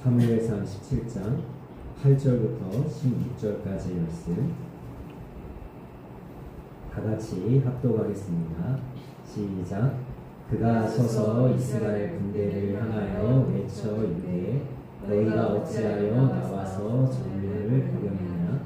사무엘상 17장 8절부터 16절까지 말씀 다같이 합독하겠습니다. 시작. 그가 서서 이스라엘 군대를 향하여 외쳐 이르되 너희가 어찌하여 나와서 전류를 구경하냐.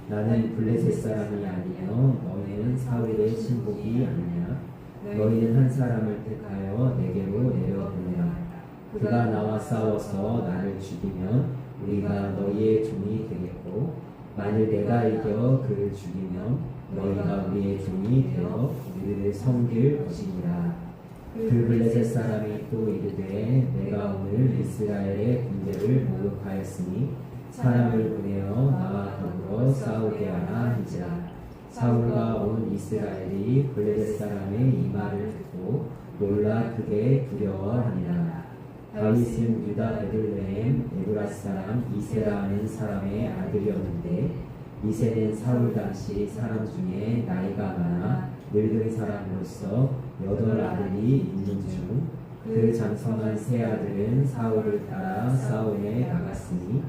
나는 블레셋 사람이 아니며 너희는 사울의 신복이 아니냐. 너희는 한 사람을 택하여 내게로 내려보내라. 그가 나와 싸워서 나를 죽이면 우리가 너희의 종이 되겠고, 만일 내가 이겨 그를 죽이면 너희가 우리의 종이 되어 우리를 섬길 것이니라. 그 블레셋 사람이 또 이르되 내가 오늘 이스라엘의 군대를 모욕하였으니 사람을 보내어 나와 더불어 싸우게 하라 한지라. 사울과 온 이스라엘이 블레셋 사람의 이 말을 듣고 놀라 크게 두려워하니라. 다윗은 유다 베들레헴 에브라스 사람 이세라 하는 사람의 아들이었는데, 이세는 사울 당시 사람 중에 나이가 많아 늙은 사람으로서 8 아들이 있는 중 그 장성한 세 아들은 사울을 따라 싸움에 나갔으니,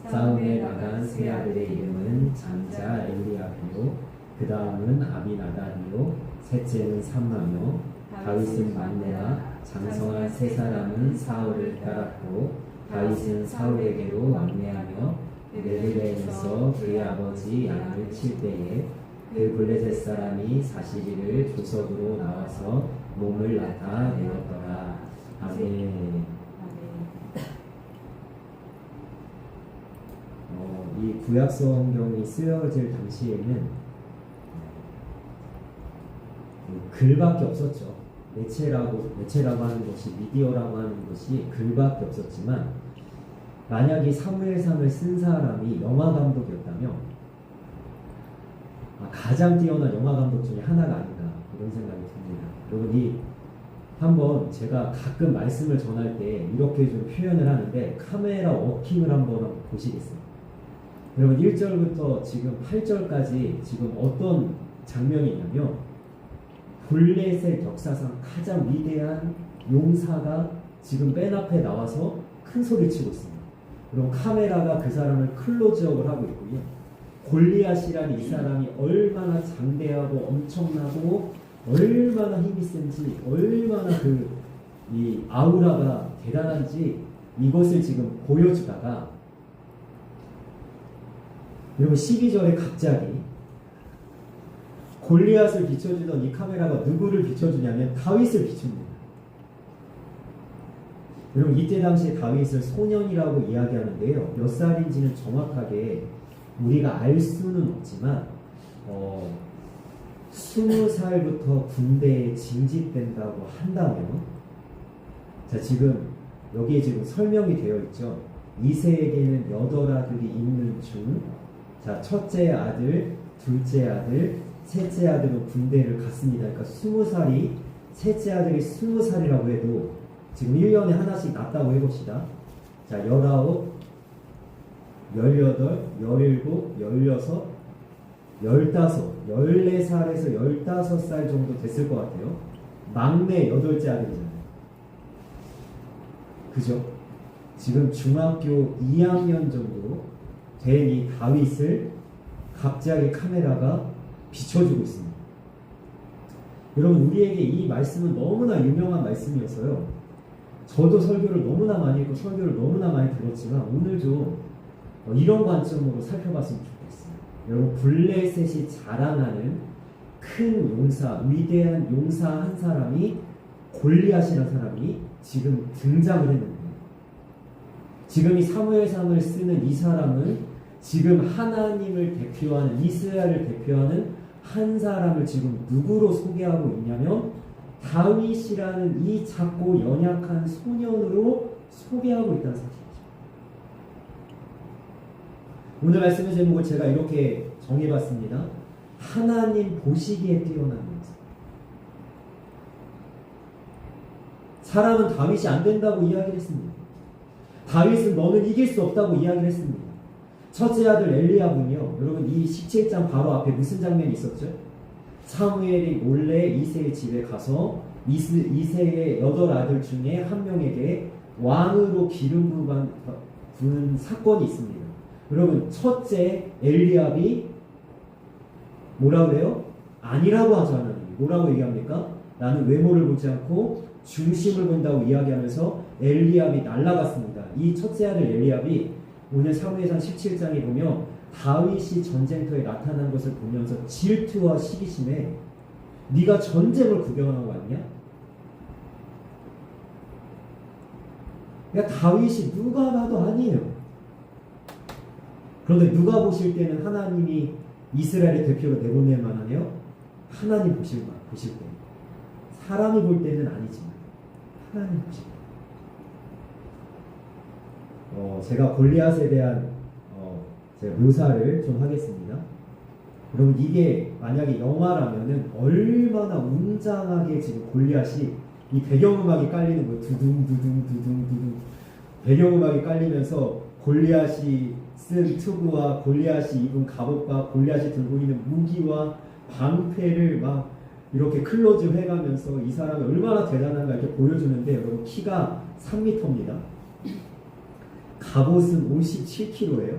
싸움에 나간 세 아들의 이름은 장자 엘리압이요, 그 다음은 아비나답이요, 셋째는 삼마요. 다윗은 막내라. 장성한 세 사람은 사울을 따랐고, 다윗은 사울에게로 왕래하며 베들레헴에서 그의 아버지 양을 칠 때에 그 블레셋 사람이 사시리를 조석으로 나와서 몸을 나타내었더라. 아멘. 이 구약 성경이 쓰여질 당시에는 글밖에 없었죠. 매체라고 하는 것이, 미디어라고 하는 것이 글밖에 없었지만, 만약에 사무엘상을 쓴 사람이 영화 감독이었다면 가장 뛰어난 영화 감독 중에 하나가 아닌가, 이런 생각이 듭니다. 여러분, 한번 제가 가끔 말씀을 전할 때 이렇게 좀 표현을 하는데, 카메라 워킹을 한번 보시겠어요? 여러분, 1절부터 지금 8절까지 지금 어떤 장면이 있냐면, 블레셋 역사상 가장 위대한 용사가 지금 맨 앞에 나와서 큰 소리를 치고 있습니다. 그럼 카메라가 그 사람을 클로즈업을 하고 있고요. 골리앗이라는 이 사람이 얼마나 장대하고 엄청나고 얼마나 힘이 센지, 얼마나 이 아우라가 대단한지 이것을 지금 보여주다가, 여러분 12절에 갑자기 골리앗을 비춰주던 이 카메라가 누구를 비춰주냐면 다윗을 비춥니다. 여러분, 이때 당시에 다윗을 소년이라고 이야기하는데요, 몇 살인지는 정확하게 우리가 알 수는 없지만 20살부터 군대에 징집된다고 한다면, 자, 지금 여기에 지금 설명이 되어 있죠. 이세에게는 8 아들이 있는 중, 자, 첫째 아들, 둘째 아들, 셋째 아들은 군대를 갔습니다. 그러니까 20살이, 셋째 아들이 20살이라고 해도 지금 1년에 하나씩 낳았다고 해봅시다. 자, 19, 18, 17, 16, 15, 14살에서 15살 정도 됐을 것 같아요. 막내 8째 아들이잖아요. 그죠? 지금 중학교 2학년 정도 된 이 다윗을 갑자기 카메라가 비춰주고 있습니다. 여러분, 우리에게 이 말씀은 너무나 유명한 말씀이어서요, 저도 설교를 너무나 많이 했고 설교를 너무나 많이 들었지만 오늘 좀 이런 관점으로 살펴봤으면 좋겠어요. 여러분, 블레셋이 자랑하는 큰 용사, 위대한 용사 한 사람이, 골리앗이라는 사람이 지금 등장을 했는데, 지금 이 사무엘상을 쓰는 이 사람은 지금 하나님을 대표하는, 이스라엘을 대표하는 한 사람을 지금 누구로 소개하고 있냐면, 다윗이라는 이 작고 연약한 소년으로 소개하고 있다는 사실이죠. 오늘 말씀의 제목을 제가 이렇게 정해봤습니다. 하나님 보시기에 뛰어난 용사. 사람은 다윗이 안 된다고 이야기를 했습니다. 다윗은 너는 이길 수 없다고 이야기를 했습니다. 첫째 아들 엘리압은요, 여러분 이 17장 바로 앞에 무슨 장면이 있었죠? 사무엘이 몰래 이새의 집에 가서 이새의 8 아들 중에 한 명에게 왕으로 기름 부은 둔 사건이 있습니다. 여러분, 첫째 엘리압이 뭐라고 그래요? 아니라고 하죠. 하나님 뭐라고 얘기합니까? 나는 외모를 보지 않고 중심을 본다고 이야기하면서 엘리압이 날아갔습니다. 이 첫째 아들 엘리압이 오늘 사무엘상 17장에 보면 다윗이 전쟁터에 나타난 것을 보면서 질투와 시기심에 네가 전쟁을 구경하고 왔냐? 그러니까 다윗이 누가 봐도 아니에요. 그런데 누가 보실 때는 하나님이 이스라엘의 대표로 내보낼 만하네요. 하나님 보실 때. 사람이 볼 때는 아니지만 하나님 보실 때. 제가 골리앗에 대한 제가 묘사를 좀 하겠습니다. 여러분, 이게 만약에 영화라면은 얼마나 웅장하게 지금 골리앗이 이 배경음악이 깔리는 거예요. 두둥 배경음악이 깔리면서 골리앗이 쓴 투구와 골리앗이 입은 갑옷과 골리앗이 들고 있는 무기와 방패를 막 이렇게 클로즈 해가면서 이 사람이 얼마나 대단한가 이렇게 보여주는데, 여러분 키가 3m입니다. 갑옷은 57kg예요.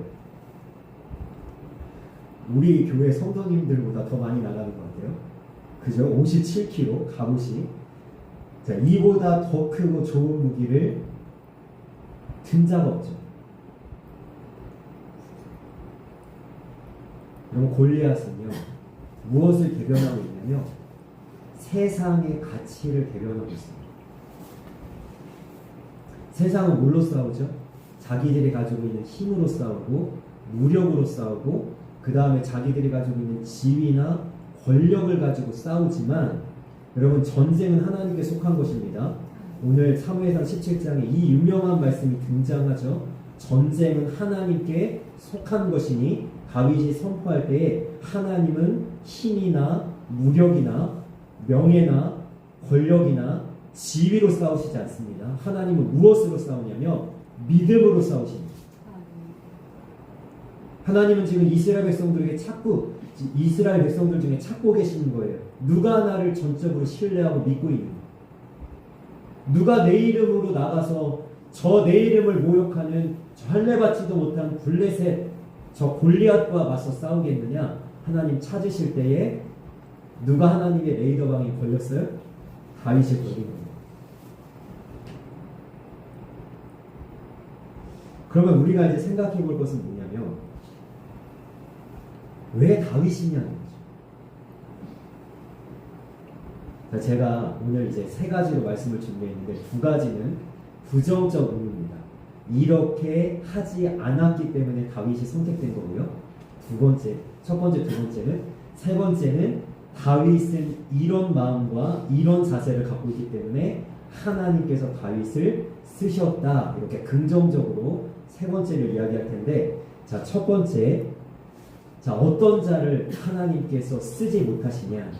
우리 교회 성도님들보다 더 많이 나가는 것 같아요. 그죠? 57kg 갑옷이. 자, 이보다 더 크고 좋은 무기를 든 적 없죠. 그럼 골리앗은요, 무엇을 대변하고 있냐면 세상의 가치를 대변하고 있습니다. 세상은 뭘로 싸우죠? 자기들이 가지고 있는 힘으로 싸우고 무력으로 싸우고 그 다음에 자기들이 가지고 있는 지위나 권력을 가지고 싸우지만, 여러분 전쟁은 하나님께 속한 것입니다. 오늘 사무엘상 17장에 이 유명한 말씀이 등장하죠. 전쟁은 하나님께 속한 것이니 다윗이 선포할 때에 하나님은 힘이나 무력이나 명예나 권력이나 지위로 싸우시지 않습니다. 하나님은 무엇으로 싸우냐면 믿음으로 싸우십니다. 하나님은 지금 이스라엘 백성들에게 이스라엘 백성들 중에 찾고 계시는 거예요. 누가 나를 전적으로 신뢰하고 믿고 있는가? 누가 내 이름으로 나가서 저 내 이름을 모욕하는 저 할례받지도 못한 블레셋 저 골리앗과 맞서 싸우겠느냐? 하나님 찾으실 때에 누가 하나님의 레이더방에 걸렸어요? 다윗이 걸린 겁니다. 그러면 우리가 이제 생각해 볼 것은 뭐냐면, 왜 다윗이냐는 거죠. 제가 오늘 이제 세 가지로 말씀을 준비했는데, 두 가지는 부정적 의미입니다. 이렇게 하지 않았기 때문에 다윗이 선택된 거고요. 첫 번째, 두 번째는, 세 번째는 다윗은 이런 마음과 이런 자세를 갖고 있기 때문에 하나님께서 다윗을 쓰셨다. 이렇게 긍정적으로 세 번째를 이야기할 텐데, 자, 첫 번째, 자, 어떤 자를 하나님께서 쓰지 못하시냐?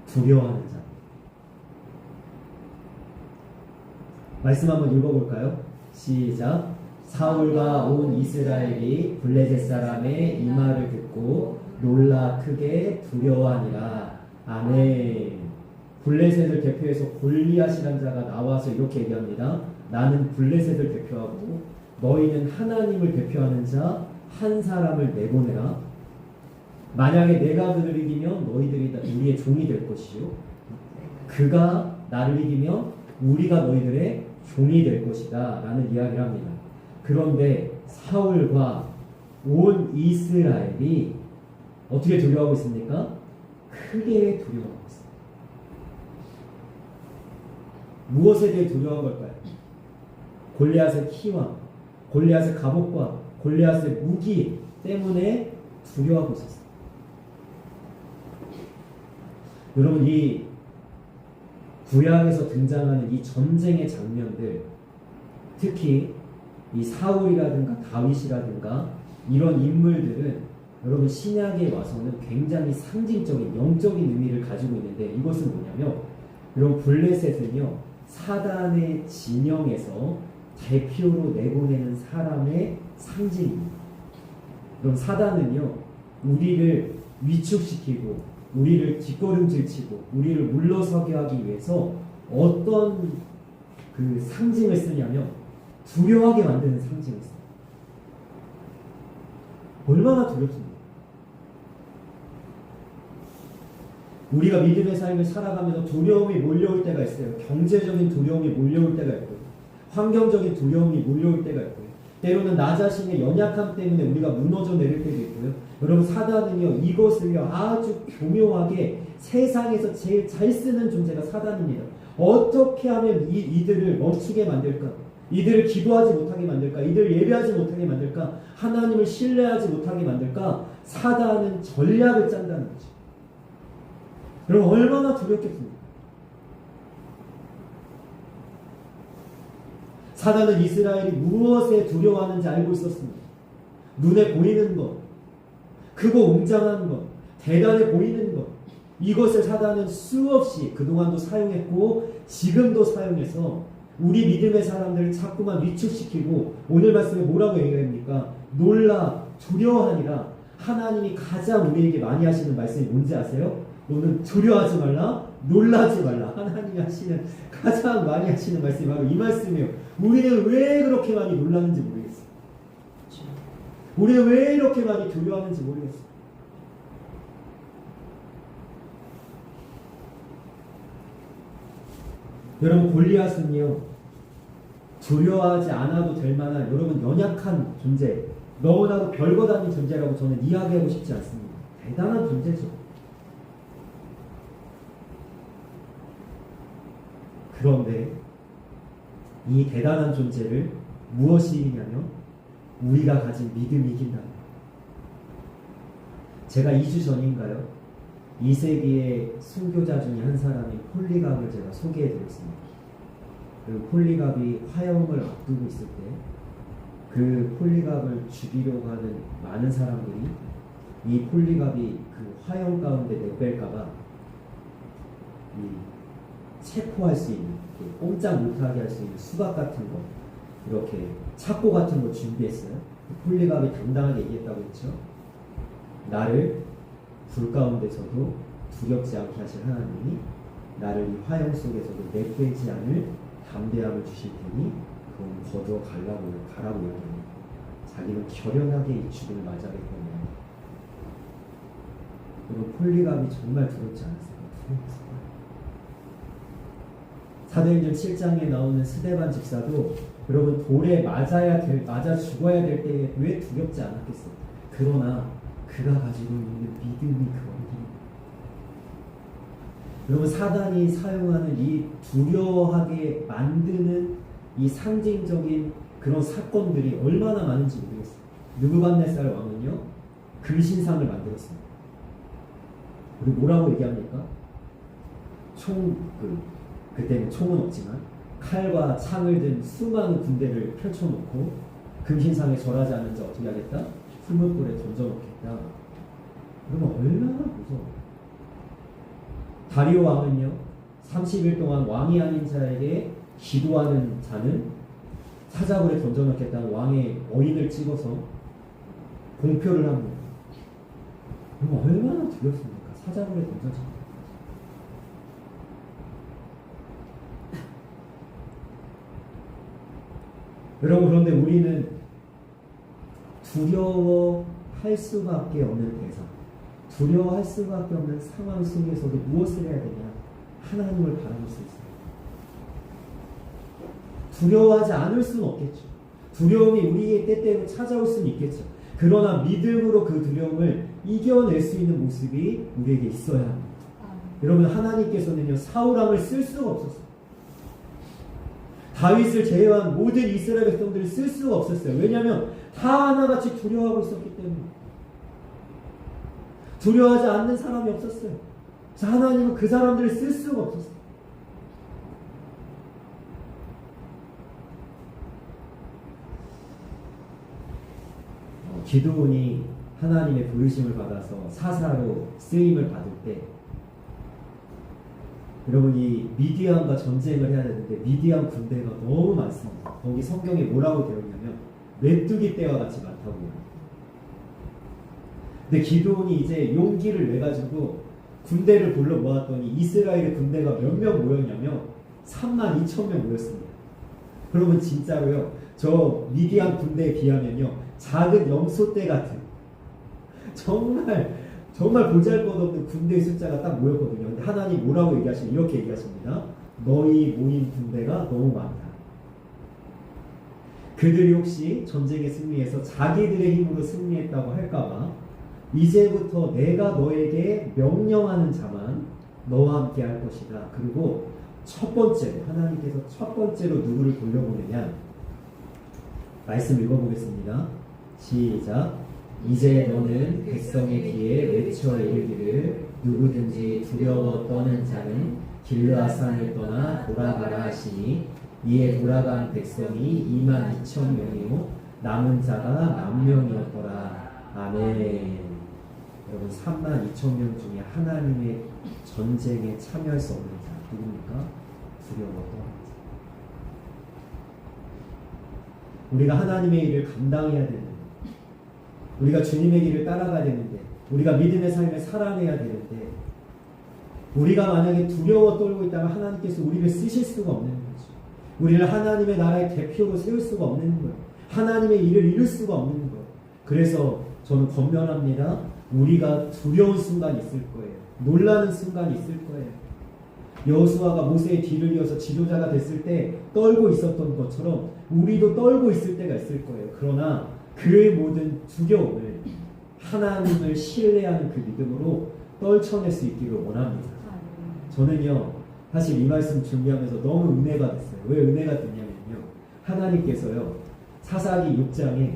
두려워하는 자. 말씀 한번 읽어볼까요? 시작. 사울과 온 이스라엘이 블레셋 사람의 이 말을 듣고 놀라 크게 두려워하니라. 아멘. 블레셋을 대표해서 골리앗이라는 자가 나와서 이렇게 얘기합니다. 나는 블레셋을 대표하고 너희는 하나님을 대표하는 자 한 사람을 내보내라. 만약에 내가 그를 이기면 너희들이 우리의 종이 될 것이요, 그가 나를 이기면 우리가 너희들의 종이 될 것이다 라는 이야기를 합니다. 그런데 사울과 온 이스라엘이 어떻게 두려워하고 있습니까? 크게 두려워하고 있습니다. 무엇에 대해 두려워한 걸까요? 골리앗의 키와 골리앗의 갑옷과 골리앗의 무기 때문에 두려워하고 있었어요. 여러분, 이 구약에서 등장하는 이 전쟁의 장면들, 특히 이 사울이라든가 다윗이라든가 이런 인물들은 여러분 신약에 와서는 굉장히 상징적인 영적인 의미를 가지고 있는데, 이것은 뭐냐면, 여러분 블레셋은요 사단의 진영에서 대표로 내보내는 사람의 상징입니다. 그럼 사단은요 우리를 위축시키고 우리를 뒷걸음질치고 우리를 물러서게 하기 위해서 어떤 그 상징을 쓰냐면 두려워하게 만드는 상징을 씁니다. 얼마나 두렵습니까? 우리가 믿음의 삶을 살아가면서 두려움이 몰려올 때가 있어요. 경제적인 두려움이 몰려올 때가 있고요. 환경적인 두려움이 몰려올 때가 있고요. 때로는 나 자신의 연약함 때문에 우리가 무너져 내릴 때도 있고요. 여러분, 사단은요, 이것을요, 아주 교묘하게 세상에서 제일 잘 쓰는 존재가 사단입니다. 어떻게 하면 이들을 멈추게 만들까? 이들을 기도하지 못하게 만들까? 이들을 예배하지 못하게 만들까? 하나님을 신뢰하지 못하게 만들까? 사단은 전략을 짠다는 거죠. 여러분, 얼마나 두렵겠습니까? 사단은 이스라엘이 무엇에 두려워하는지 알고 있었습니다. 눈에 보이는 것, 크고 웅장한 것, 대단해 보이는 것, 이것을 사단은 수없이 그동안도 사용했고 지금도 사용해서 우리 믿음의 사람들을 자꾸만 위축시키고, 오늘 말씀에 뭐라고 얘기합니까? 놀라 두려워하니라. 하나님이 가장 우리에게 많이 하시는 말씀이 뭔지 아세요? 너는 두려워하지 말라, 놀라지 말라. 하나님이 하시는 가장 많이 하시는 말씀이 바로 이 말씀이에요. 우리는 왜 그렇게 많이 놀라는지 모르겠어요. 우리는 왜 이렇게 많이 두려워하는지 모르겠어요. 여러분, 골리앗은요, 두려워하지 않아도 될 만한, 여러분, 연약한 존재, 너무나도 별것 아닌 존재라고 저는 이야기하고 싶지 않습니다. 대단한 존재죠. 그런데 이 대단한 존재를 무엇이 이기냐면 우리가 가진 믿음이 이긴다. 제가 2주 전인가요? 2세기의 순교자 중에 한 사람인 폴리갑을 제가 소개해드렸습니다. 그 폴리갑이 화형을 앞두고 있을 때 그 폴리갑을 죽이려고 하는 많은 사람들이 이 폴리갑이 그 화형 가운데 내뺄까봐 체포할 수 있는, 꼼짝 못하게 할 수 있는 수갑 같은 거, 이렇게 착고 같은 거 준비했어요. 폴리갑이 당당하게 얘기했다고 했죠. 나를 불 가운데서도 두렵지 않게 하실 하나님이 나를 이 화형 속에서도 내빼지 않을 담대함을 주실 테니 그건 거두어 가라고 이야기합니다. 자기는 결연하게 이 죽음을 맞이하겠다는 그리고 폴리갑이 정말 두렵지 않았어요. 사도행전 7장에 나오는 스데반 집사도 여러분 돌에 맞아 죽어야 될 때에 왜 두렵지 않았겠어요? 그러나 그가 가지고 있는 믿음이 그겁니다. 여러분, 사단이 사용하는 이 두려워하게 만드는 이 상징적인 그런 사건들이 얼마나 많은지 모르겠어요. 느부갓네살 왕은요, 금신상을 만들었습니다. 우리 뭐라고 얘기합니까? 그때는 총은 없지만 칼과 창을 든 수많은 군대를 펼쳐놓고 금신상에 절하지 않는 자 어떻게 하겠다? 풀물불에 던져놓겠다. 그러면 얼마나 무서워. 다리오 왕은요, 30일 동안 왕이 아닌 자에게 기도하는 자는 사자굴에 던져놓겠다는 왕의 어인을 찍어서 공표를 합니다. 그러면 얼마나 두렵습니까? 사자굴에 던져져. 여러분, 그런데 우리는 두려워할 수밖에 없는 대상, 두려워할 수밖에 없는 상황 속에서도 무엇을 해야 되냐? 하나님을 바라볼 수 있어요. 두려워하지 않을 수는 없겠죠. 두려움이 우리의 때때로 찾아올 수는 있겠죠. 그러나 믿음으로 그 두려움을 이겨낼 수 있는 모습이 우리에게 있어야 합니다. 여러분, 하나님께서는요, 사울왕을 쓸 수가 없었어요. 다윗을 제외한 모든 이스라엘 백성들을 쓸 수가 없었어요. 왜냐하면 다 하나같이 두려워하고 있었기 때문에. 두려워하지 않는 사람이 없었어요. 하나님은 그 사람들을 쓸 수가 없었어요. 기드온이 하나님의 부르심을 받아서 사사로 쓰임을 받을 때, 여러분, 이 미디안과 전쟁을 해야 되는데 미디안 군대가 너무 많습니다. 거기 성경에 뭐라고 되어 있냐면 메뚜기 떼와 같이 많다고 해요. 근데 기드온이 이제 용기를 내가지고 군대를 불러 모았더니 이스라엘의 군대가 몇 명 모였냐면 32,000명 모였습니다. 그러면 진짜로요, 저 미디안 군대에 비하면요, 작은 염소떼 같은 정말 보잘것없는 군대의 숫자가 딱 모였거든요. 근데 하나님 뭐라고 얘기하시면 이렇게 얘기하십니다. 너희 모인 군대가 너무 많다. 그들이 혹시 전쟁에 승리해서 자기들의 힘으로 승리했다고 할까봐 이제부터 내가 너에게 명령하는 자만 너와 함께 할 것이다. 그리고 첫 번째로 하나님께서 첫 번째로 누구를 돌려보내냐? 말씀 읽어보겠습니다. 시작. 이제 너는 백성의 귀에 외쳐 이르기를 누구든지 두려워 떠는 자는 길르앗산을 떠나 돌아가라 하시니 이에 돌아간 백성이 22,000명이요 남은 자가 10,000명이었더라. 아멘. 여러분 32,000명 중에 하나님의 전쟁에 참여할 수 없는 자 누굽니까? 두려워 떠는 자. 우리가 하나님의 일을 감당해야 되는, 우리가 주님의 길을 따라가야 되는데, 우리가 믿음의 삶을 살아내야 되는데, 우리가 만약에 두려워 떨고 있다면 하나님께서 우리를 쓰실 수가 없는 거죠. 우리를 하나님의 나라의 대표로 세울 수가 없는 거예요. 하나님의 일을 이룰 수가 없는 거예요. 그래서 저는 권면합니다. 우리가 두려운 순간이 있을 거예요. 놀라는 순간이 있을 거예요. 여호수아가 모세의 뒤를 이어서 지도자가 됐을 때 떨고 있었던 것처럼 우리도 떨고 있을 때가 있을 거예요. 그러나 그의 모든 두려움을 하나님을 신뢰하는 그 믿음으로 떨쳐낼 수 있기를 원합니다. 저는요 사실 이 말씀 준비하면서 너무 은혜가 됐어요. 왜 은혜가 됐냐면요, 하나님께서요 사사기 6장에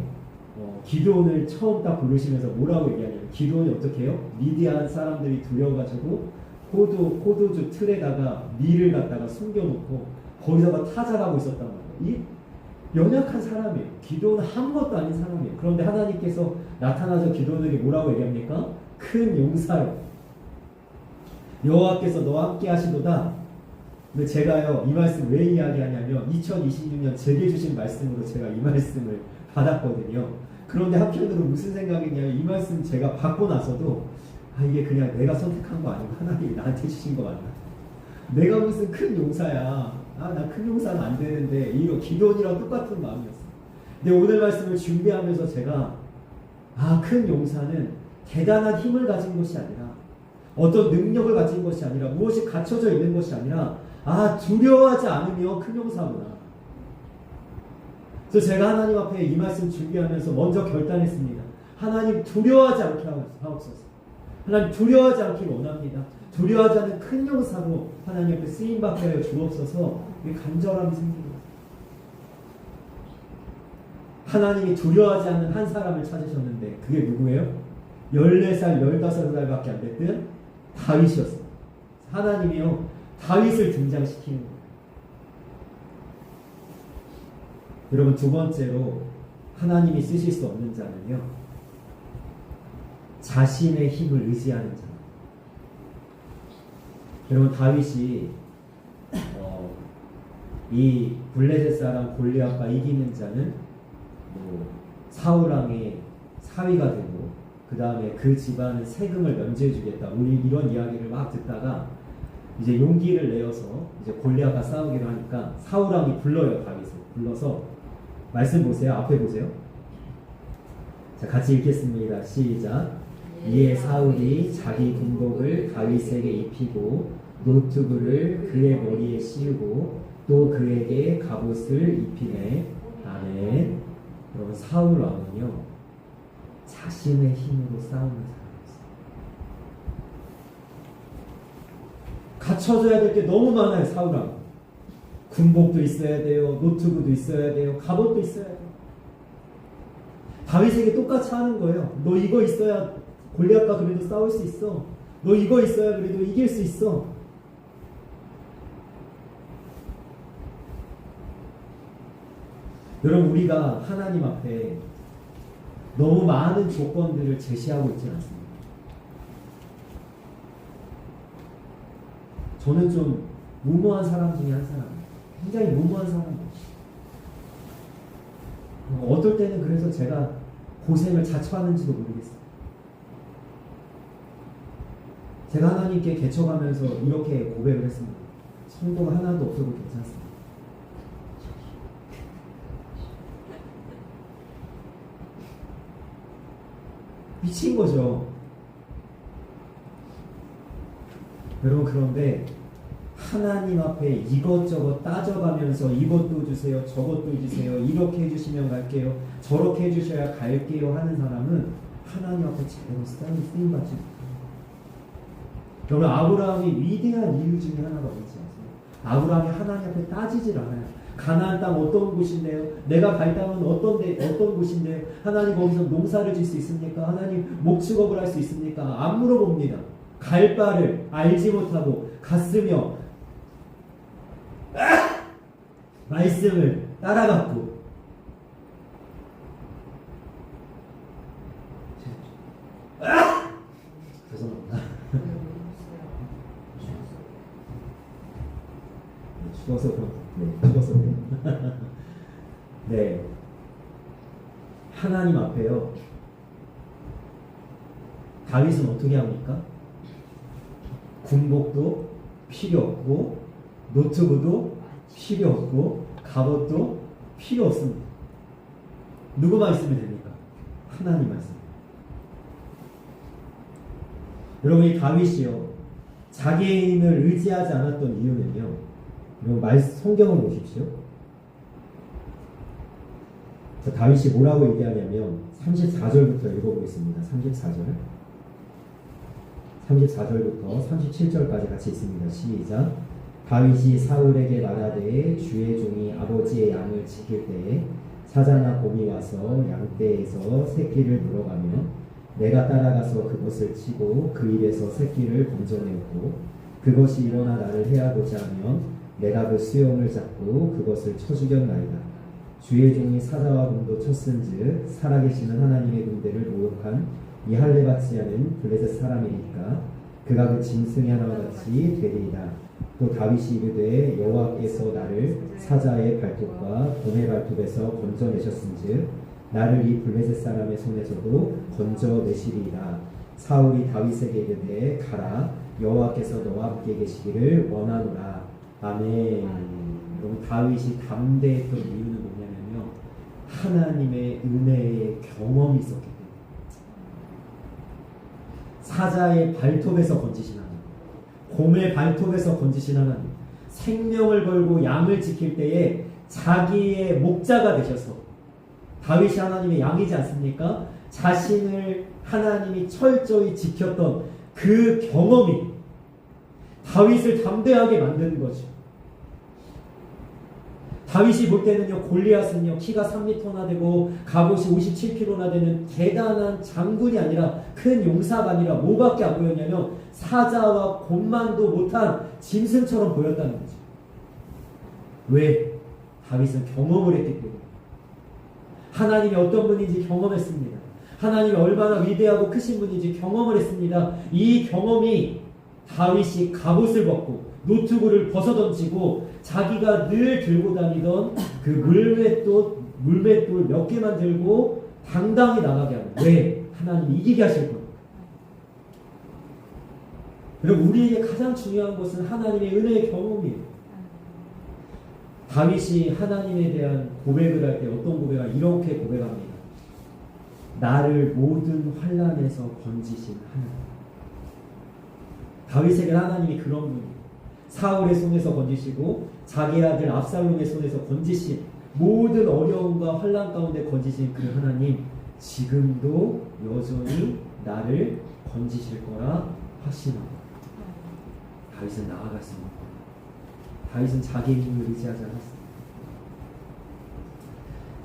기드온을 처음 딱 부르시면서 뭐라고 얘기하냐면, 기드온이 어떻게 해요? 미디안 사람들이 두려워가지고 포도주 틀에다가 밀을 갖다가 숨겨놓고 거기다가 타작하고 있었단 말이에요. 이 연약한 사람이에요. 기드온은 아무것도 아닌 사람이에요. 그런데 하나님께서 나타나서 기드온에게 뭐라고 얘기합니까? 큰 용사요, 여호와께서 너와 함께 하시도다. 근데 제가요 이 말씀 왜 이야기하냐면 2026년 제게 주신 말씀으로 제가 이 말씀을 받았거든요. 그런데 한편으로 무슨 생각이냐면, 이 말씀 제가 받고 나서도 이게 그냥 내가 선택한 거 아니고 하나님이 나한테 주신 거 맞나? 내가 무슨 큰 용사야. 나 큰 용사는 안 되는데. 이거 기도원이랑 똑같은 마음이었어요. 근데 오늘 말씀을 준비하면서 제가 큰 용사는 대단한 힘을 가진 것이 아니라, 어떤 능력을 가진 것이 아니라, 무엇이 갖춰져 있는 것이 아니라 두려워하지 않으며 큰 용사구나. 그래서 제가 하나님 앞에 이 말씀 준비하면서 먼저 결단했습니다. 하나님 두려워하지 않게 하옵소서. 하나님 두려워하지 않기를 원합니다. 두려워하지 않는 큰 용사로 하나님 앞에 쓰임받게 하여 주옵소서. 이 간절함이 생깁니다. 하나님이 두려워하지 않는 한 사람을 찾으셨는데 그게 누구예요? 14살, 15살밖에 안 됐던 다윗이었어요. 하나님이요 다윗을 등장시키는 거예요. 여러분 두 번째로 하나님이 쓰실 수 없는 자는요, 자신의 힘을 의지하는 자. 여러분 다윗이 이 블레셋 사람 골리앗과 이기는 자는 사울 왕의 사위가 되고, 그 다음에 그 집안은 세금을 면제해주겠다, 우리 이런 이야기를 막 듣다가 이제 용기를 내어서 이제 골리앗과 싸우기로 하니까 사울 왕이 불러요. 다윗을 불러서 말씀 보세요. 앞에 보세요. 자, 같이 읽겠습니다. 시작. 이에 사울이 자기 군복을 다윗에게 입히고 노트구를 그의 머리에 씌우고 또 그에게 갑옷을 입히네. 아멘. 여러분 사울 왕은요 자신의 힘으로 싸우는 사람이었어요. 갖춰줘야 될 게 너무 많아요. 사울 왕. 군복도 있어야 돼요. 노트구도 있어야 돼요. 갑옷도 있어야 돼요. 다윗에게 똑같이 하는 거예요. 너 이거 있어야 골리앗과 그래도 싸울 수 있어. 너 이거 있어야 그래도 이길 수 있어. 여러분 우리가 하나님 앞에 너무 많은 조건들을 제시하고 있지 않습니다. 저는 좀 무모한 사람 중에 한 사람이에요. 굉장히 무모한 사람이에요. 어떨 때는 그래서 제가 고생을 자처하는지도 모르겠어요. 제가 하나님께 개척하면서 이렇게 고백을 했습니다. 성도가 하나도 없어도 괜찮습니다. 미친 거죠. 여러분, 그런데 하나님 앞에 이것저것 따져가면서 이것도 주세요, 저것도 주세요, 이렇게 해주시면 갈게요, 저렇게 해주셔야 갈게요 하는 사람은 하나님 앞에 제대로 쓰임받지 못해요. 여러분, 아브라함이 위대한 이유 중에 하나가 뭔지 아세요? 아브라함이 하나님 앞에 따지질 않아요. 가나안 땅 어떤 곳인데요? 내가 갈 땅은 어떤 곳인데요? 하나님 거기서 농사를 질 수 있습니까? 하나님 목축업을 할 수 있습니까? 안 물어봅니다. 갈 바를 알지 못하고 갔으며 말씀을 따라갔고, 죄송합니다. 죽어서 네, 하나님 앞에요. 다윗은 어떻게 합니까? 군복도 필요 없고, 노트북도 필요 없고, 갑옷도 필요 없습니다. 누구만 있으면 됩니까? 하나님만 있습니다. 여러분, 이 다윗이요, 자기의 힘을 의지하지 않았던 이유는요, 여러분, 성경을 보십시오. 다윗이 뭐라고 얘기하냐면 34절부터 읽어보겠습니다. 34절부터 37절까지 같이 있습니다. 시작. 다윗이 사울에게 말하되 주의 종이 아버지의 양을 지킬 때에 사자나 곰이 와서 양떼에서 새끼를 물어가며 내가 따라가서 그것을 치고 그 입에서 새끼를 건져내었고 그것이 일어나 나를 해하고자 하면 내가 그 수염을 잡고 그것을 쳐 죽였나이다. 주의 종이 사자와 곰도 쳤은즉 살아계시는 하나님의 군대를 모욕한 이 할례 받지 않은 블레셋 사람이니까 그가 그 짐승의 하나와 같이 되리이다. 또 다윗이 이르되 여호와께서 나를 사자의 발톱과 곰의 발톱에서 건져내셨은즉 나를 이 블레셋 사람의 손에서도 건져내시리이다. 사울이 다윗에게 이르되 가라 여호와께서 너와 함께 계시기를 원하노라. 아멘. 여러분, 다윗이 담대했던 이유는 뭐냐면요, 하나님의 은혜의 경험이 있었기 때문에. 사자의 발톱에서 건지신 하나님, 곰의 발톱에서 건지신 하나님, 생명을 걸고 양을 지킬 때에 자기의 목자가 되셔서, 다윗이 하나님의 양이지 않습니까? 자신을 하나님이 철저히 지켰던 그 경험이 다윗을 담대하게 만드는 거죠. 다윗이 볼 때는요, 골리앗은요, 키가 3m나 되고 갑옷이 57kg나 되는 대단한 장군이 아니라, 큰 용사가 아니라 뭐밖에 안 보였냐면 사자와 곰만도 못한 짐승처럼 보였다는 거죠. 왜? 다윗은 경험을 했기 때문에. 하나님이 어떤 분인지 경험했습니다. 하나님이 얼마나 위대하고 크신 분인지 경험을 했습니다. 이 경험이 다윗이 갑옷을 벗고 노트북을 벗어던지고 자기가 늘 들고 다니던 그 물맷돌 몇 개만 들고 당당히 나가게 하는. 왜? 하나님이 이기게 하실 겁니다. 여러분, 우리에게 가장 중요한 것은 하나님의 은혜의 경험이에요. 다윗이 하나님에 대한 고백을 할 때 어떤 고백을 이렇게 고백합니다. 나를 모든 환난에서 건지신 하나님. 다윗에게 하나님이 그런 분이에요. 사울의 손에서 건지시고 자기 아들 압살롬의 손에서 건지신, 모든 어려움과 환난 가운데 건지신 그 하나님, 지금도 여전히 나를 건지실 거라 하시나. 다윗은 나아갔습니다. 다윗은 자기의 힘을 의지하지 않았습니다.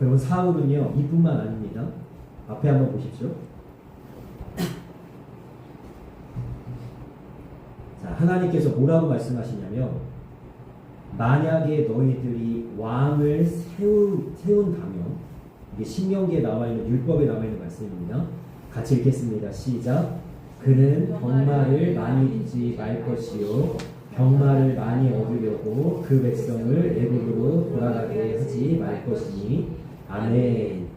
여러분, 사울은요, 이뿐만 아닙니다. 앞에 한번 보십시오. 자, 하나님께서 뭐라고 말씀하시냐면, 만약에 너희들이 왕을 세운다면, 이게 신명기에 나와있는, 율법에 나와있는 말씀입니다. 같이 읽겠습니다. 시작. 그는 병마를 많이 두지 말 것이요 병마를 많이 얻으려고 그 백성을 애굽으로 돌아가게 하지 말 것이니. 아멘.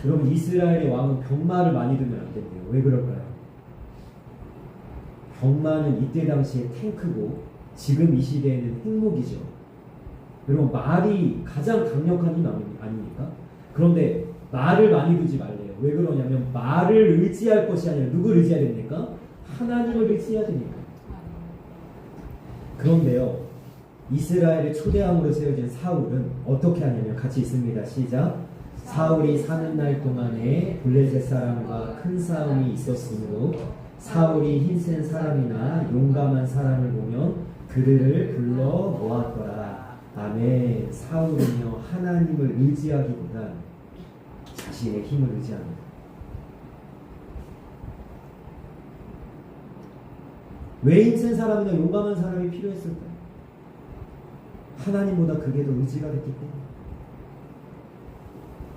여러분, 이스라엘의 왕은 병마를 많이 두면 안 된대요. 왜 그럴까요? 병마는 이때 당시에 탱크고 지금 이 시대에는 핵무기죠. 여러분, 말이 가장 강력한 힘 아닙니까? 그런데 말을 많이 두지 말래요. 거예요. 왜 그러냐면 말을 의지할 것이 아니라 누구를 의지해야 됩니까? 하나님을 의지해야 되니까. 그런데요, 이스라엘의 초대왕으로 세워진 사울은 어떻게 하냐면 같이 있습니다. 시작. 사울이 사는 날 동안에 블레셋 사람과 큰 싸움이 있었으므로 사울이 힘센 사람이나 용감한 사람을 보면 그들을 불러 모았더라. 아멘. 사울은요, 하나님을 의지하기보다 자신의 힘을 의지합니다. 왜 힘센 사람이나 용감한 사람이 필요했을까요? 하나님보다 그게 더 의지가 됐기 때문에.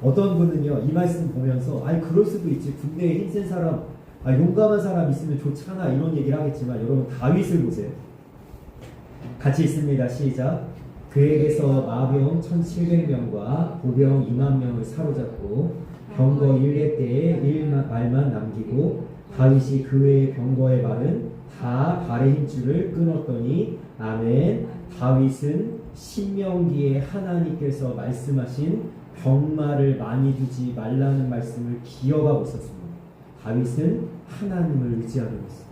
어떤 분은요, 이 말씀 보면서 아니 그럴 수도 있지, 군대에 힘센 사람, 용감한 사람 있으면 좋잖아, 이런 얘기를 하겠지만, 여러분 다윗을 보세요. 같이 있습니다. 시작. 그에게서 마병 1700명과 보병 2만 명을 사로잡고 병거 1례 때에 말만 남기고 다윗이 그 외의 병거의 말은 다 발의 힘줄을 끊었더니 아멘. 다윗은 신명기에 하나님께서 말씀하신 병마를 많이 두지 말라는 말씀을 기억하고 있었습니다. 다윗은 하나님을 의지하고 있습니다.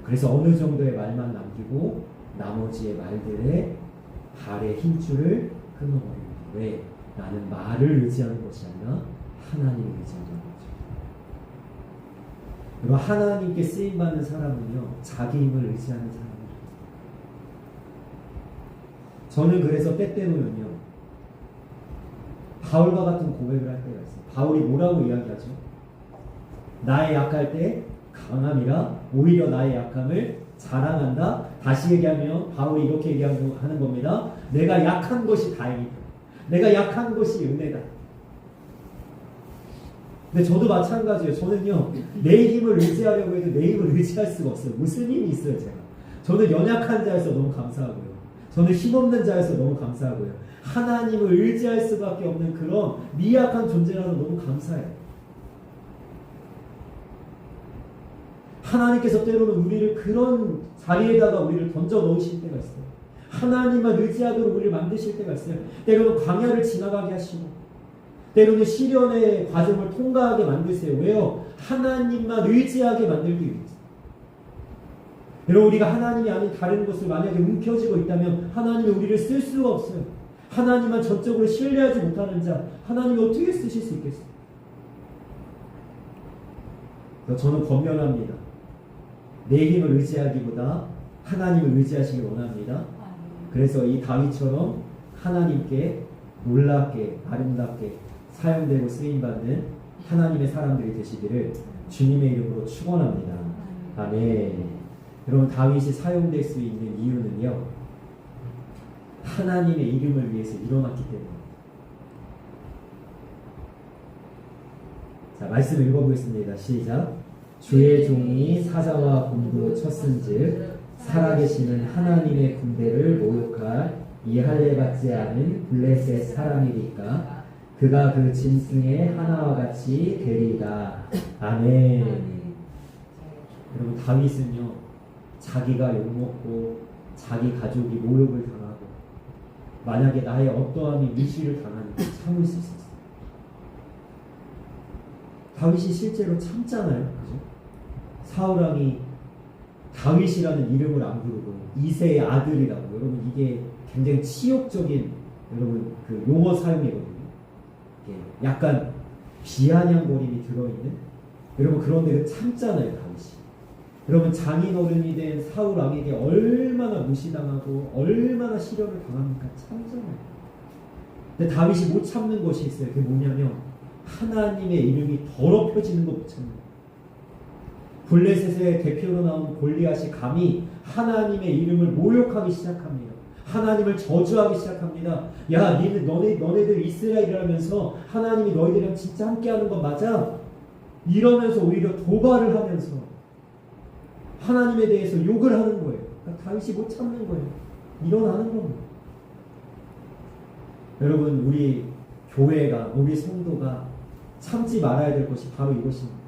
그래서 어느 정도의 말만 남기고 나머지의 말들의 발의 힘줄을 끊어버립니다. 왜? 나는 말을 의지하는 것이 아니라 하나님을 의지하는 거죠. 그리고 하나님께 쓰임받는 사람은요, 자기 힘을 의지하는 사람입니다. 저는 그래서 때때로는요, 바울과 같은 고백을 할 때가 있어요. 바울이 뭐라고 이야기하죠? 나의 약할 때 강함이라 오히려 나의 약함을 자랑한다. 다시 얘기하면 바울이 이렇게 얘기하는 겁니다. 내가 약한 것이 다행이다. 내가 약한 것이 은혜다. 근데 저도 마찬가지예요. 저는요, 내 힘을 의지하려고 해도 내 힘을 의지할 수가 없어요. 무슨 힘이 있어요, 제가. 저는 연약한 자여서 너무 감사하고요. 저는 힘없는 자여서 너무 감사하고요. 하나님을 의지할 수밖에 없는 그런 미약한 존재라서 너무 감사해요. 하나님께서 때로는 우리를 그런 자리에다가 우리를 던져 넣으실 때가 있어요. 하나님만 의지하도록 우리를 만드실 때가 있어요. 때로는 광야를 지나가게 하시고, 때로는 시련의 과정을 통과하게 만드세요. 왜요? 하나님만 의지하게 만들기 위해서. 여러분, 우리가 하나님이 아닌 다른 것을 만약에 움켜쥐고 있다면 하나님이 우리를 쓸 수가 없어요. 하나님만 전적으로 신뢰하지 못하는 자, 하나님이 어떻게 쓰실 수 있겠어요? 저는 권면합니다. 내 힘을 의지하기보다 하나님을 의지하시길 원합니다. 그래서 이 다윗처럼 하나님께 놀랍게 아름답게 사용되고 쓰임받는 하나님의 사람들이 되시기를 주님의 이름으로 축원합니다. 아멘. 여러분, 다윗이 사용될 수 있는 이유는요, 하나님의 이름을 위해서 일어났기 때문입니다. 자, 말씀 읽어보겠습니다. 시작. 주의 종이 사자와 곰도 쳤은즉 살아계시는 하나님의 군대를 모욕할 이 할례 받지 않은 블레셋 사람이니까 그가 그 짐승의 하나와 같이 되리이다. 아멘. 여러분, 다윗은요, 자기가 욕먹고 자기 가족이 모욕을 당하고 만약에 나의 어떠함이 무시를 당하니까 참을 수 있었어요. 다윗이 실제로 참잖아요. 그죠? 사울왕이 다윗이라는 이름을 안 부르고 이새의 아들이라고. 여러분, 이게 굉장히 치욕적인 여러분 그 용어 사용이거든요. 이게 약간 비아냥거림이 들어있는. 여러분, 그런데 참잖아요, 다윗이. 여러분, 장인어른이 된 사울왕에게 얼마나 무시당하고 얼마나 시련을 당합니까? 참잖아요. 근데 다윗이 못 참는 것이 있어요. 그게 뭐냐면 하나님의 이름이 더럽혀지는 거 못 참는. 블레셋의 대표로 나온 골리앗이 감히 하나님의 이름을 모욕하기 시작합니다. 하나님을 저주하기 시작합니다. 야, 너네들 이스라엘이라면서 하나님이 너희들이랑 진짜 함께하는 건 맞아? 이러면서 오히려 도발을 하면서 하나님에 대해서 욕을 하는 거예요. 그러니까 다윗이 못 참는 거예요. 일어나는 겁니다. 여러분, 우리 교회가, 우리 성도가 참지 말아야 될 것이 바로 이것입니다.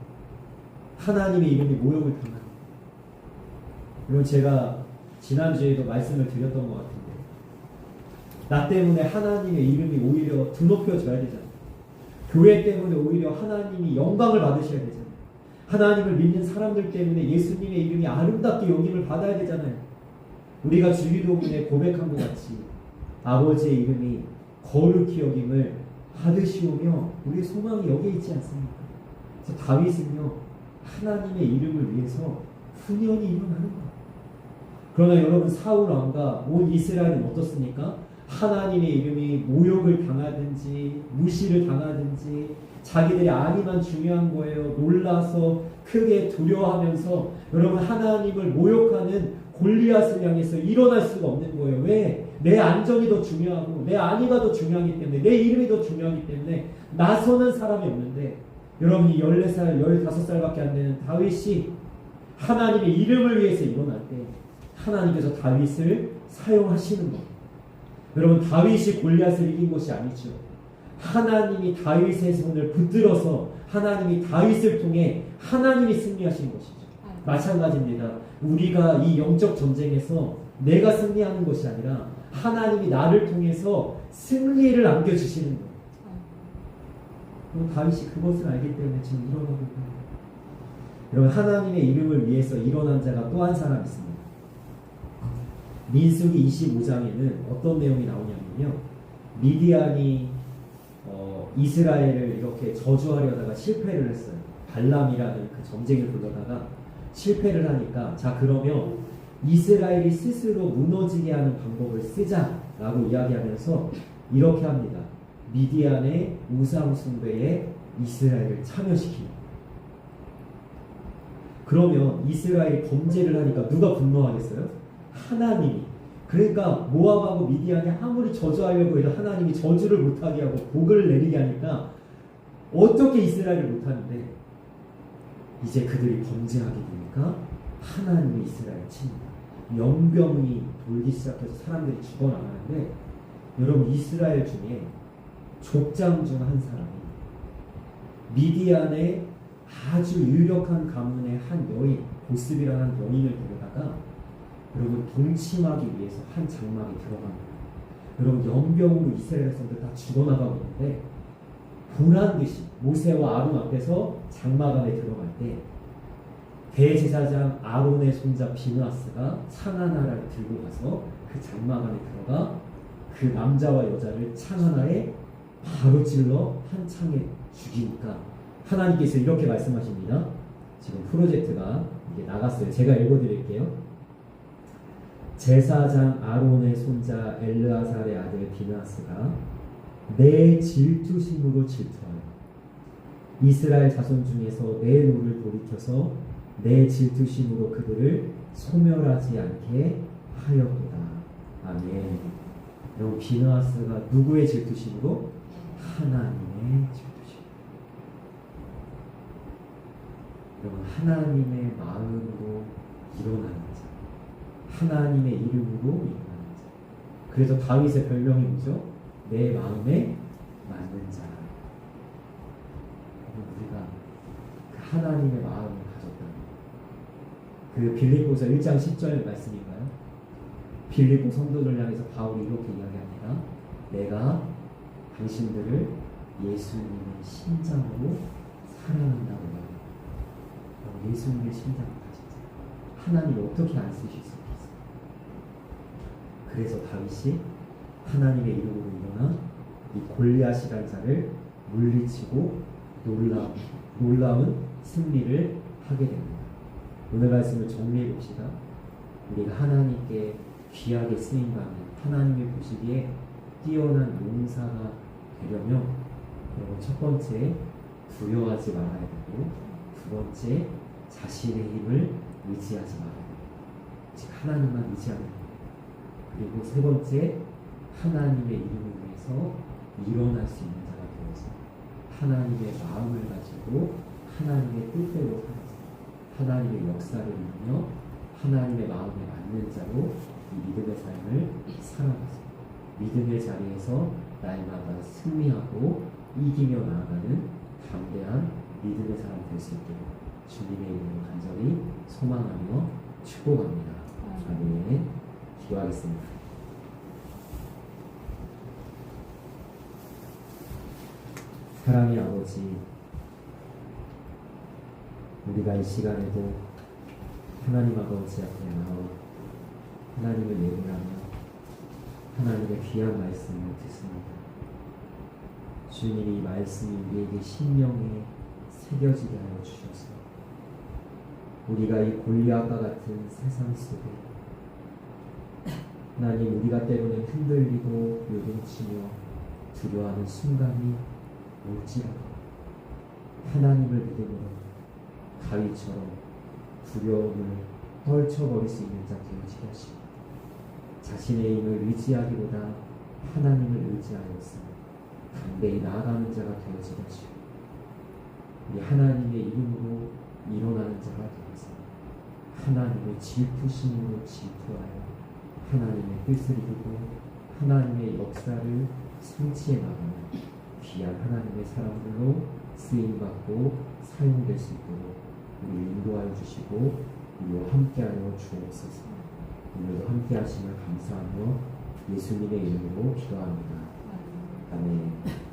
하나님의 이름이 모욕을 당하는. 여러분, 제가 지난주에도 말씀을 드렸던 것 같은데, 나 때문에 하나님의 이름이 오히려 드높여져야 되잖아요. 교회 때문에 오히려 하나님이 영광을 받으셔야 되잖아요. 하나님을 믿는 사람들 때문에 예수님의 이름이 아름답게 여김을 받아야 되잖아요. 우리가 주기도문에 고백한 것 같이 아버지의 이름이 거룩히 여김을 받으시오며 우리의 소망이 여기에 있지 않습니까? 그래서 다윗은요 하나님의 이름을 위해서 훈련이 일어나는 거예요. 그러나 여러분 사울 왕과 온 이스라엘은 어떻습니까? 하나님의 이름이 모욕을 당하든지 무시를 당하든지 자기들의 안위만 중요한 거예요. 놀라서 크게 두려워하면서 여러분 하나님을 모욕하는 골리앗을 향해서 일어날 수가 없는 거예요. 왜? 내 안전이 더 중요하고 내 안위가 더 중요하기 때문에 내 이름이 더 중요하기 때문에 나서는 사람이 없는데 여러분이 14살, 15살밖에 안 되는 다윗이 하나님의 이름을 위해서 일어날 때 하나님께서 다윗을 사용하시는 거예요. 여러분 다윗이 골리앗을 이긴 것이 아니죠. 하나님이 다윗의 손을 붙들어서 하나님이 다윗을 통해 하나님이 승리하신 것이죠. 마찬가지입니다. 우리가 이 영적 전쟁에서 내가 승리하는 것이 아니라 하나님이 나를 통해서 승리를 안겨주시는 거예요. 다윗이 그것을 알기 때문에 지금 일어나고 있습니다. 여러분 하나님의 이름을 위해서 일어난 자가 또 한 사람 있습니다. 민수기 25장에는 어떤 내용이 나오냐면요. 미디안이 이스라엘을 이렇게 저주하려다가 실패를 했어요. 발람이라는 그 점쟁이를 불러다가 실패를 하니까 자 그러면 이스라엘이 스스로 무너지게 하는 방법을 쓰자라고 이야기하면서 이렇게 합니다. 미디안의 우상 숭배에 이스라엘을 참여시킵니다. 그러면 이스라엘이 범죄를 하니까 누가 분노하겠어요? 하나님이. 그러니까 모압하고 미디안이 아무리 저주하려고 해도 하나님이 저주를 못하게 하고 복을 내리게 하니까 어떻게 이스라엘을 못하는데 이제 그들이 범죄하게 되니까 하나님이 이스라엘을 칩니다. 연병이 돌기 시작해서 사람들이 죽어나가는데 여러분 이스라엘 중에 족장 중 한 사람이 미디안의 아주 유력한 가문의 한 여인 보스비라는 여인을 데려다가 여러분 동침하기 위해서 한 장막에 들어갑니다. 여러분 연병으로 이스라엘 백성들 다 죽어나가고 있는데 보란듯이 모세와 아론 앞에서 장막 안에 들어갈 때 대제사장 아론의 손자 비느하스가 창 하나를 들고 가서 그 장막 안에 들어가 그 남자와 여자를 창 하나에 바로 찔러 한 창에 죽이니까 하나님께서 이렇게 말씀하십니다. 지금 프로젝트가 이게 나갔어요. 제가 읽어드릴게요. 제사장 아론의 손자 엘르아살의 아들 비느하스가 내 질투심으로 질투하여 이스라엘 자손 중에서 내 노를 돌이켜서 내 질투심으로 그들을 소멸하지 않게 하였도다. 아멘. 여러분 비느하스가 누구의 질투심으로? 하나님의 질투심. 여러분 하나님의 마음으로 일어나는 자, 하나님의 이름으로 일어나는 자. 그래서 다윗의 별명이 뭐죠? 내 마음에 맞는 자. 우리가 그 하나님의 마음을 가졌다는 그 빌립보서 1장 10절 말씀인가요? 빌립보 성도들 향해서 바울이 이렇게 이야기합니다. 내가 당신들을 예수님의 심장으로 사랑한다고 말합니다. 예수님의 심장을 가진 자. 하나님이 어떻게 안 쓰실 수 있겠어요? 그래서 다윗이 하나님의 이름으로 일어나 이 골리앗이라는 자를 물리치고 놀라운 승리를 하게 됩니다. 오늘 말씀을 정리해 봅시다. 우리가 하나님께 귀하게 쓰임받는 하나님이 보시기에 뛰어난 용사가 되려면 여러분 첫 번째 두려워하지 말아야 되고 두 번째 자신의 힘을 의지하지 말아야 돼요. 즉 하나님만 의지하는 거예요. 그리고 세 번째 하나님의 이름을 위해서 일어날 수 있는 자가 되어서 하나님의 마음을 가지고 하나님의 뜻대로 살아서 하나님의 역사를 이루며 하나님의 마음에 맞는 자로 이 믿음의 삶을 살아가서 믿음의 자리에서 날마다 승리하고 이기며 나아가는 담대한 믿음의 사람 될 수 있도록 주님의 이름으로 간절히 소망하며 축복합니다. 아멘. 기도하겠습니다. 사랑의 아버지, 우리가 이 시간에도 하나님 아버지 앞에 나와 하나님을 예배하며 하나님의 귀한 말씀을 듣습니다. 주님이 이 말씀이 우리에게 심령에 새겨지게 하여 주셔서 우리가 이 골리앗과 같은 세상 속에 하나님, 우리가 때로는 흔들리고 요동치며 두려워하는 순간이 올지라도 하나님을 믿음으로 다윗처럼 두려움을 떨쳐버릴 수 있는 자 되어지게 하시고 자신의 힘을 의지하기보다 하나님을 의지하여서 담대히 나아가는 자가 되어지게 하시고 우리 하나님의 이름으로 일어나는 자가 되어서 하나님의 질투심으로 질투하여 하나님의 뜻을 이루고 하나님의 역사를 성취해 나가는 귀한 하나님의 사람들로 쓰임받고 사용될 수 있도록 우리를 인도하여 주시고 우리와 함께하여 주옵소서. 오늘도 함께 하심을 감사하며 예수님의 이름으로 기도합니다. 아멘.